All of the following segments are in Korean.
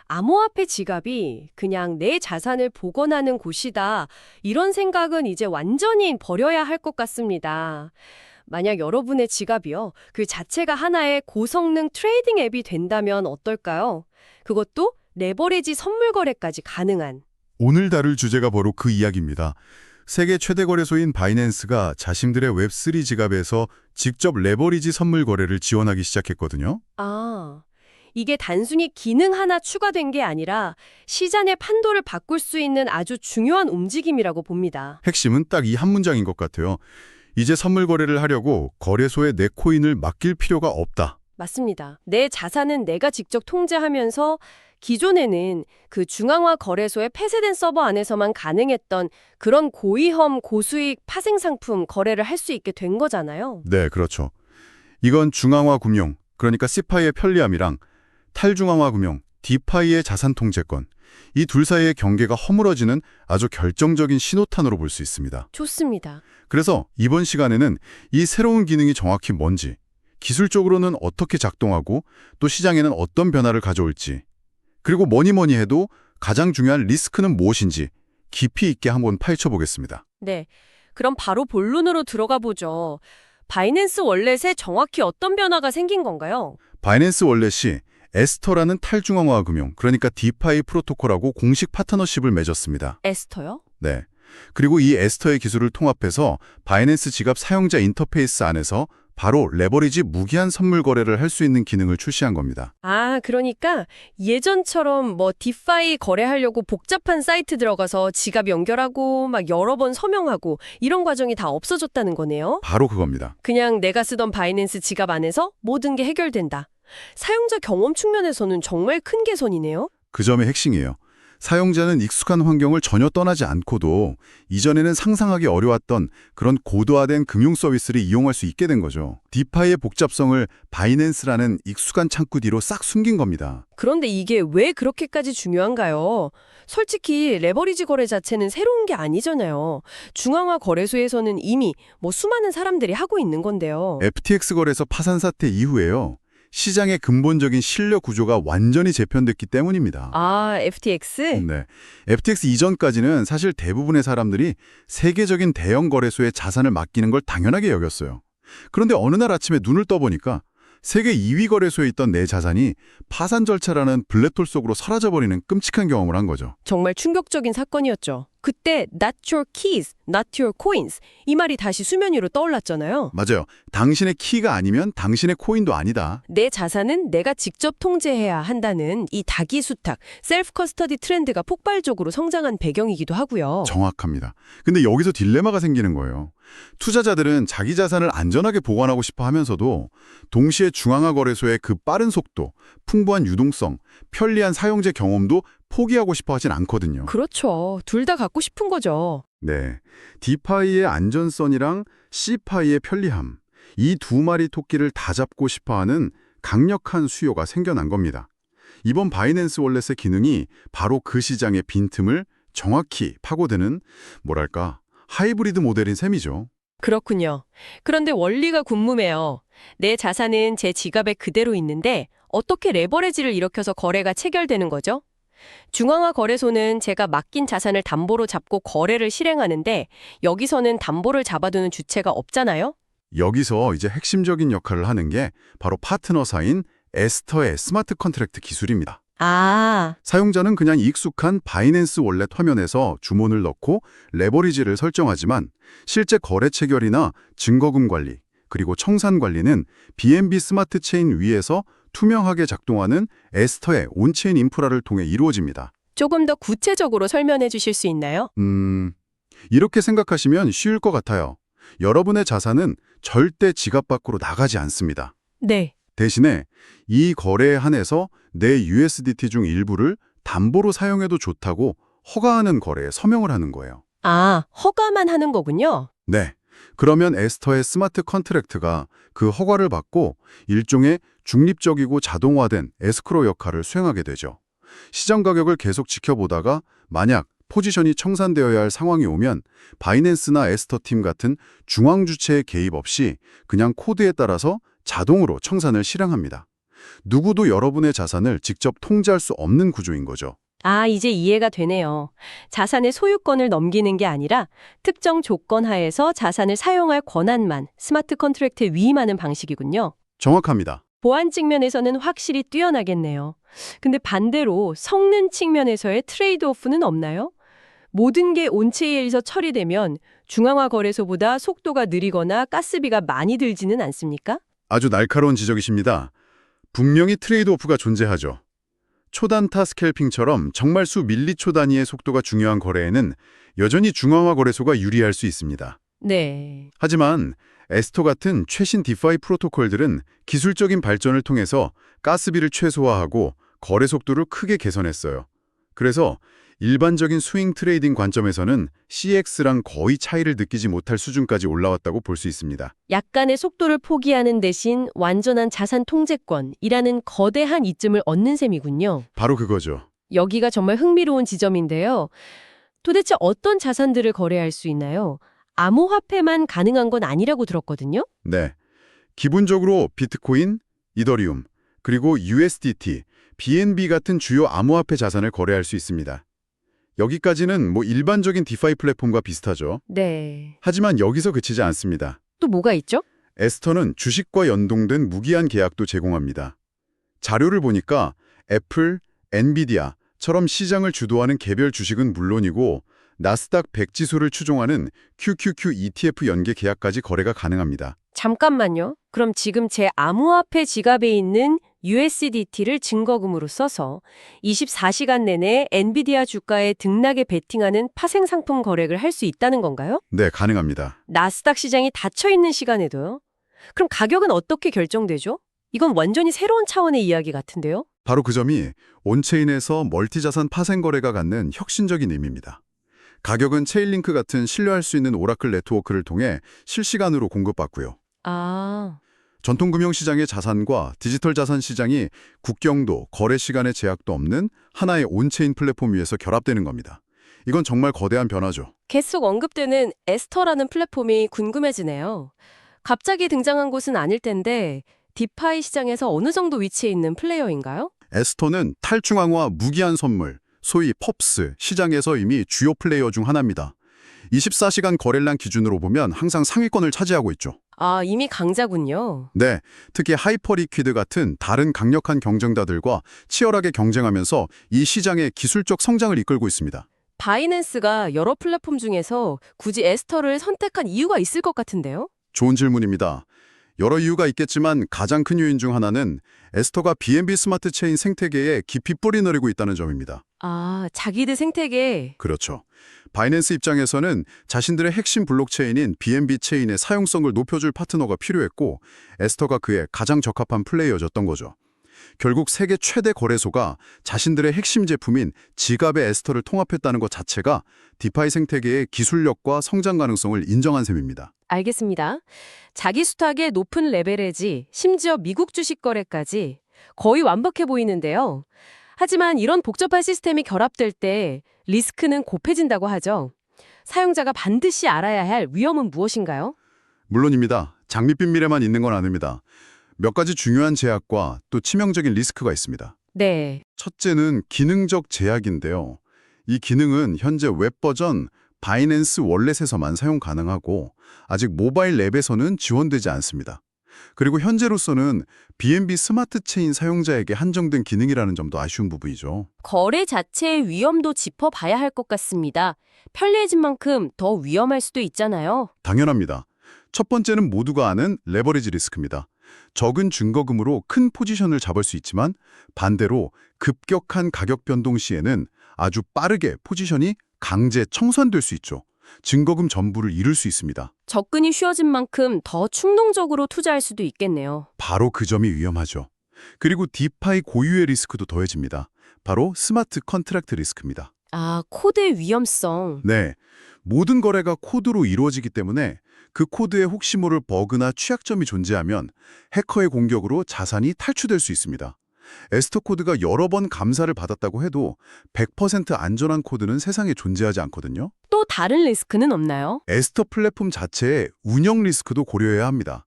암호화폐 지갑이 그냥 내 자산을 복원하는 곳이다. 이런 생각은 이제 완전히 버려야 할 것 같습니다. 만약 여러분의 지갑이요, 그 자체가 하나의 고성능 트레이딩 앱이 된다면 어떨까요? 그것도 레버리지 선물 거래까지 가능한. 오늘 다룰 주제가 바로 그 이야기입니다. 세계 최대 거래소인 바이낸스가 자신들의 웹3 지갑에서 직접 레버리지 선물 거래를 지원하기 시작했거든요. 아, 이게 단순히 기능 하나 추가된 게 아니라 시장의 판도를 바꿀 수 있는 아주 중요한 움직임이라고 봅니다. 핵심은 딱 이 한 문장인 것 같아요. 이제 선물 거래를 하려고 거래소에 내 코인을 맡길 필요가 없다. 맞습니다. 내 자산은 내가 직접 통제하면서 기존에는 그 중앙화 거래소의 폐쇄된 서버 안에서만 가능했던 그런 고위험, 고수익 파생 상품 거래를 할 수 있게 된 거잖아요. 네, 그렇죠. 이건 중앙화 금융, 그러니까 시파이의 편리함이랑 탈중앙화 금융, 디파이의 자산 통제권, 이 둘 사이의 경계가 허물어지는 아주 결정적인 신호탄으로 볼 수 있습니다. 좋습니다. 그래서 이번 시간에는 이 새로운 기능이 정확히 뭔지, 기술적으로는 어떻게 작동하고 또 시장에는 어떤 변화를 가져올지, 그리고 뭐니 해도 가장 중요한 리스크는 무엇인지 깊이 있게 한번 파헤쳐보겠습니다. 네, 그럼 바로 본론으로 들어가 보죠. 바이낸스 월렛에 정확히 어떤 변화가 생긴 건가요? 바이낸스 월렛이 에스터라는 탈중앙화 금융, 그러니까 디파이 프로토콜하고 공식 파트너십을 맺었습니다. 에스터요? 네. 그리고 이 에스터의 기술을 통합해서 바이낸스 지갑 사용자 인터페이스 안에서 바로 레버리지 무기한 선물 거래를 할 수 있는 기능을 출시한 겁니다. 아, 그러니까 예전처럼 뭐 디파이 거래하려고 복잡한 사이트 들어가서 지갑 연결하고 막 여러 번 서명하고 이런 과정이 다 없어졌다는 거네요. 바로 그겁니다. 그냥 내가 쓰던 바이낸스 지갑 안에서 모든 게 해결된다. 사용자 경험 측면에서는 정말 큰 개선이네요. 그 점이 핵심이에요. 사용자는 익숙한 환경을 전혀 떠나지 않고도 이전에는 상상하기 어려웠던 그런 고도화된 금융 서비스를 이용할 수 있게 된 거죠. 디파이의 복잡성을 바이낸스라는 익숙한 창구 뒤로 싹 숨긴 겁니다. 그런데 이게 왜 그렇게까지 중요한가요? 솔직히 레버리지 거래 자체는 새로운 게 아니잖아요. 중앙화 거래소에서는 이미 수많은 사람들이 하고 있는 건데요. FTX 거래소 파산 사태 이후에요. 시장의 근본적인 신뢰 구조가 완전히 재편됐기 때문입니다. 아, FTX? 네. FTX 이전까지는 사실 대부분의 사람들이 세계적인 대형 거래소에 자산을 맡기는 걸 당연하게 여겼어요. 그런데 어느 날 아침에 눈을 떠보니까 세계 2위 거래소에 있던 내 자산이 파산 절차라는 블랙홀 속으로 사라져버리는 끔찍한 경험을 한 거죠. 정말 충격적인 사건이었죠. 그때 not your keys, not your coins 이 말이 다시 수면 위로 떠올랐잖아요. 맞아요. 당신의 키가 아니면 당신의 코인도 아니다. 내 자산은 내가 직접 통제해야 한다는 이 다기수탁, 셀프 커스터디 트렌드가 폭발적으로 성장한 배경이기도 하고요. 정확합니다. 근데 여기서 딜레마가 생기는 거예요. 투자자들은 자기 자산을 안전하게 보관하고 싶어 하면서도 동시에 중앙화 거래소의 그 빠른 속도, 풍부한 유동성, 편리한 사용자 경험도 포기하고 싶어 하진 않거든요. 그렇죠. 둘 다 갖고 싶은 거죠. 네, 디파이의 안전성이랑 C파이의 편리함, 이 두 마리 토끼를 다 잡고 싶어하는 강력한 수요가 생겨난 겁니다. 이번 바이낸스 월렛의 기능이 바로 그 시장의 빈틈을 정확히 파고드는 뭐랄까 하이브리드 모델인 셈이죠. 그렇군요. 그런데 원리가 궁금해요. 내 자산은 제 지갑에 그대로 있는데 어떻게 레버리지를 일으켜서 거래가 체결되는 거죠? 중앙화 거래소는 제가 맡긴 자산을 담보로 잡고 거래를 실행하는데 여기서는 담보를 잡아두는 주체가 없잖아요? 여기서 이제 핵심적인 역할을 하는 게 바로 파트너사인 에스터의 스마트 컨트랙트 기술입니다. 아, 사용자는 그냥 익숙한 바이낸스 월렛 화면에서 주문을 넣고 레버리지를 설정하지만 실제 거래 체결이나 증거금 관리, 그리고 청산 관리는 BNB 스마트 체인 위에서 투명하게 작동하는 에스터의 온체인 인프라를 통해 이루어집니다. 조금 더 구체적으로 설명해 주실 수 있나요? 이렇게 생각하시면 쉬울 것 같아요. 여러분의 자산은 절대 지갑 밖으로 나가지 않습니다. 네. 대신에 이 거래에 한해서 내 USDT 중 일부를 담보로 사용해도 좋다고 허가하는 거래에 서명을 하는 거예요. 아, 허가만 하는 거군요. 네. 그러면 에스터의 스마트 컨트랙트가 그 허가를 받고 일종의 중립적이고 자동화된 에스크로 역할을 수행하게 되죠. 시장 가격을 계속 지켜보다가 만약 포지션이 청산되어야 할 상황이 오면 바이낸스나 에스터 팀 같은 중앙 주체의 개입 없이 그냥 코드에 따라서 자동으로 청산을 실행합니다. 누구도 여러분의 자산을 직접 통제할 수 없는 구조인 거죠. 아, 이제 이해가 되네요. 자산의 소유권을 넘기는 게 아니라 특정 조건 하에서 자산을 사용할 권한만 스마트 컨트랙트에 위임하는 방식이군요. 정확합니다. 보안 측면에서는 확실히 뛰어나겠네요. 근데 반대로 성능 측면에서의 트레이드오프는 없나요? 모든 게 온체인에서 처리되면 중앙화 거래소보다 속도가 느리거나 가스비가 많이 들지는 않습니까? 아주 날카로운 지적이십니다. 분명히 트레이드오프가 존재하죠. 초단타 스캘핑처럼 정말 수 밀리초 단위의 속도가 중요한 거래에는 여전히 중앙화 거래소가 유리할 수 있습니다. 네. 하지만 에스터 같은 최신 디파이 프로토콜들은 기술적인 발전을 통해서 가스비를 최소화하고 거래 속도를 크게 개선했어요. 그래서 일반적인 스윙 트레이딩 관점에서는 CX랑 거의 차이를 느끼지 못할 수준까지 올라왔다고 볼 수 있습니다. 약간의 속도를 포기하는 대신 완전한 자산 통제권이라는 거대한 이점을 얻는 셈이군요. 바로 그거죠. 여기가 정말 흥미로운 지점인데요. 도대체 어떤 자산들을 거래할 수 있나요? 암호화폐만 가능한 건 아니라고 들었거든요. 네. 기본적으로 비트코인, 이더리움, 그리고 USDT, BNB 같은 주요 암호화폐 자산을 거래할 수 있습니다. 여기까지는 일반적인 디파이 플랫폼과 비슷하죠. 네. 하지만 여기서 그치지 않습니다. 또 뭐가 있죠? 에스터는 주식과 연동된 무기한 계약도 제공합니다. 자료를 보니까 애플, 엔비디아처럼 시장을 주도하는 개별 주식은 물론이고 나스닥 100 지수를 추종하는 QQQ ETF 연계 계약까지 거래가 가능합니다. 잠깐만요. 그럼 지금 제 암호화폐 지갑에 있는 USDT를 증거금으로 써서 24시간 내내 엔비디아 주가의 등락에 베팅하는 파생 상품 거래를 할 수 있다는 건가요? 네, 가능합니다. 나스닥 시장이 닫혀 있는 시간에도요? 그럼 가격은 어떻게 결정되죠? 이건 완전히 새로운 차원의 이야기 같은데요? 바로 그 점이 온체인에서 멀티자산 파생 거래가 갖는 혁신적인 의미입니다. 가격은 체인링크 같은 신뢰할 수 있는 오라클 네트워크를 통해 실시간으로 공급받고요. 아, 전통 금융시장의 자산과 디지털 자산 시장이 국경도, 거래 시간의 제약도 없는 하나의 온체인 플랫폼 위에서 결합되는 겁니다. 이건 정말 거대한 변화죠. 계속 언급되는 에스터라는 플랫폼이 궁금해지네요. 갑자기 등장한 곳은 아닐 텐데 디파이 시장에서 어느 정도 위치해 있는 플레이어인가요? 에스터는 탈중앙화 무기한 선물, 소위 펍스 시장에서 이미 주요 플레이어 중 하나입니다. 24시간 거래량 기준으로 보면 항상 상위권을 차지하고 있죠. 아, 이미 강자군요. 네, 특히 하이퍼리퀴드 같은 다른 강력한 경쟁자들과 치열하게 경쟁하면서 이 시장의 기술적 성장을 이끌고 있습니다. 바이낸스가 여러 플랫폼 중에서 굳이 에스터를 선택한 이유가 있을 것 같은데요? 좋은 질문입니다. 여러 이유가 있겠지만 가장 큰 요인 중 하나는 에스터가 BNB 스마트 체인 생태계에 깊이 뿌리 내리고 있다는 점입니다. 아, 자기들 생태계. 그렇죠. 바이낸스 입장에서는 자신들의 핵심 블록체인인 BNB 체인의 사용성을 높여줄 파트너가 필요했고 에스터가 그에 가장 적합한 플레이어였던 거죠. 결국 세계 최대 거래소가 자신들의 핵심 제품인 지갑의 에스터를 통합했다는 것 자체가 디파이 생태계의 기술력과 성장 가능성을 인정한 셈입니다. 알겠습니다. 자기 수탁의 높은 레벨에지 심지어 미국 주식 거래까지 거의 완벽해 보이는데요. 하지만 이런 복잡한 시스템이 결합될 때 리스크는 곱해진다고 하죠. 사용자가 반드시 알아야 할 위험은 무엇인가요? 물론입니다. 장밋빛 미래만 있는 건 아닙니다. 몇 가지 중요한 제약과 또 치명적인 리스크가 있습니다. 네. 첫째는 기능적 제약인데요. 이 기능은 현재 웹 버전 바이낸스 월렛에서만 사용 가능하고 아직 모바일 앱에서는 지원되지 않습니다. 그리고 현재로서는 BNB 스마트 체인 사용자에게 한정된 기능이라는 점도 아쉬운 부분이죠. 거래 자체의 위험도 짚어봐야 할 것 같습니다. 편리해진 만큼 더 위험할 수도 있잖아요. 당연합니다. 첫 번째는 모두가 아는 레버리지 리스크입니다. 적은 증거금으로 큰 포지션을 잡을 수 있지만 반대로 급격한 가격 변동 시에는 아주 빠르게 포지션이 강제 청산될 수 있죠. 증거금 전부를 잃을 수 있습니다. 접근이 쉬워진 만큼 더 충동적으로 투자할 수도 있겠네요. 바로 그 점이 위험하죠. 그리고 디파이 고유의 리스크도 더해집니다. 바로 스마트 컨트랙트 리스크입니다. 아, 코드의 위험성. 네, 모든 거래가 코드로 이루어지기 때문에 그 코드에 혹시 모를 버그나 취약점이 존재하면 해커의 공격으로 자산이 탈취될 수 있습니다. 에스터 코드가 여러 번 감사를 받았다고 해도 100% 안전한 코드는 세상에 존재하지 않거든요. 또 다른 리스크는 없나요? 에스터 플랫폼 자체의 운영 리스크도 고려해야 합니다.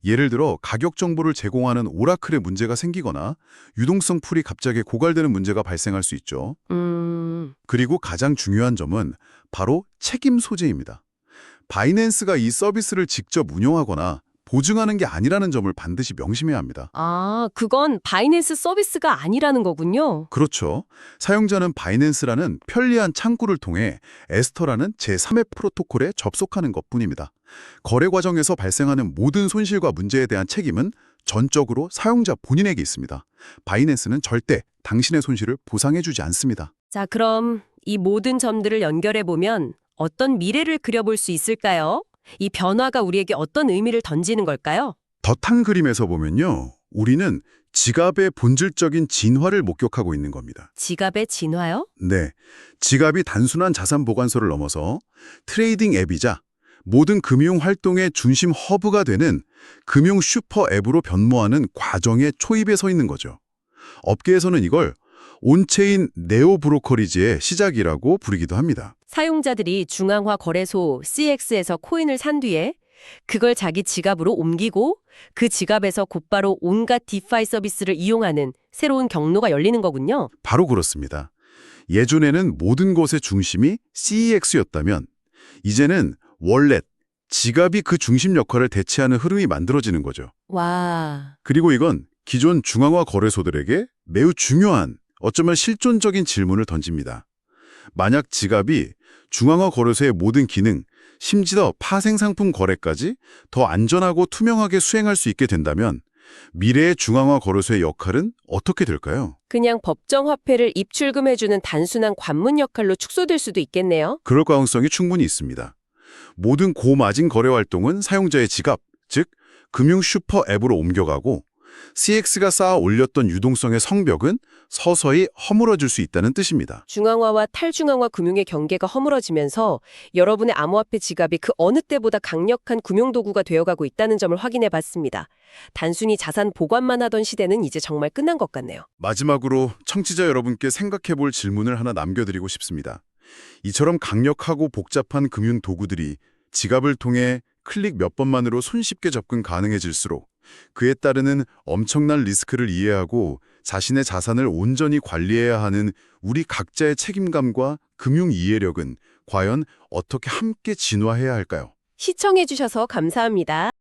예를 들어 가격 정보를 제공하는 오라클에 문제가 생기거나 유동성 풀이 갑자기 고갈되는 문제가 발생할 수 있죠. 그리고 가장 중요한 점은 바로 책임 소재입니다. 바이낸스가 이 서비스를 직접 운영하거나 보증하는 게 아니라는 점을 반드시 명심해야 합니다. 아, 그건 바이낸스 서비스가 아니라는 거군요. 그렇죠. 사용자는 바이낸스라는 편리한 창구를 통해 에스터라는 제3의 프로토콜에 접속하는 것뿐입니다. 거래 과정에서 발생하는 모든 손실과 문제에 대한 책임은 전적으로 사용자 본인에게 있습니다. 바이낸스는 절대 당신의 손실을 보상해주지 않습니다. 자, 그럼 이 모든 점들을 연결해 보면 어떤 미래를 그려볼 수 있을까요? 이 변화가 우리에게 어떤 의미를 던지는 걸까요? 덧한 그림에서 보면요. 우리는 지갑의 본질적인 진화를 목격하고 있는 겁니다. 지갑의 진화요? 네, 지갑이 단순한 자산 보관소를 넘어서 트레이딩 앱이자 모든 금융 활동의 중심 허브가 되는 금융 슈퍼 앱으로 변모하는 과정의 초입에 서 있는 거죠. 업계에서는 이걸 온체인 네오 브로커리지의 시작이라고 부르기도 합니다. 사용자들이 중앙화 거래소 CX에서 코인을 산 뒤에 그걸 자기 지갑으로 옮기고 그 지갑에서 곧바로 온갖 디파이 서비스를 이용하는 새로운 경로가 열리는 거군요. 바로 그렇습니다. 예전에는 모든 것의 중심이 CEX였다면 이제는 월렛, 지갑이 그 중심 역할을 대체하는 흐름이 만들어지는 거죠. 와, 그리고 이건 기존 중앙화 거래소들에게 매우 중요한, 어쩌면 실존적인 질문을 던집니다. 만약 지갑이 중앙화 거래소의 모든 기능, 심지어 파생상품 거래까지 더 안전하고 투명하게 수행할 수 있게 된다면 미래의 중앙화 거래소의 역할은 어떻게 될까요? 그냥 법정 화폐를 입출금해주는 단순한 관문 역할로 축소될 수도 있겠네요. 그럴 가능성이 충분히 있습니다. 모든 고마진 거래 활동은 사용자의 지갑, 즉 금융 슈퍼 앱으로 옮겨가고 CX가 쌓아 올렸던 유동성의 성벽은 서서히 허물어질 수 있다는 뜻입니다. 중앙화와 탈중앙화 금융의 경계가 허물어지면서 여러분의 암호화폐 지갑이 그 어느 때보다 강력한 금융도구가 되어가고 있다는 점을 확인해 봤습니다. 단순히 자산 보관만 하던 시대는 이제 정말 끝난 것 같네요. 마지막으로 청취자 여러분께 생각해 볼 질문을 하나 남겨드리고 싶습니다. 이처럼 강력하고 복잡한 금융 도구들이 지갑을 통해 클릭 몇 번만으로 손쉽게 접근 가능해질수록 그에 따르는 엄청난 리스크를 이해하고 자신의 자산을 온전히 관리해야 하는 우리 각자의 책임감과 금융 이해력은 과연 어떻게 함께 진화해야 할까요? 시청해 주셔서 감사합니다.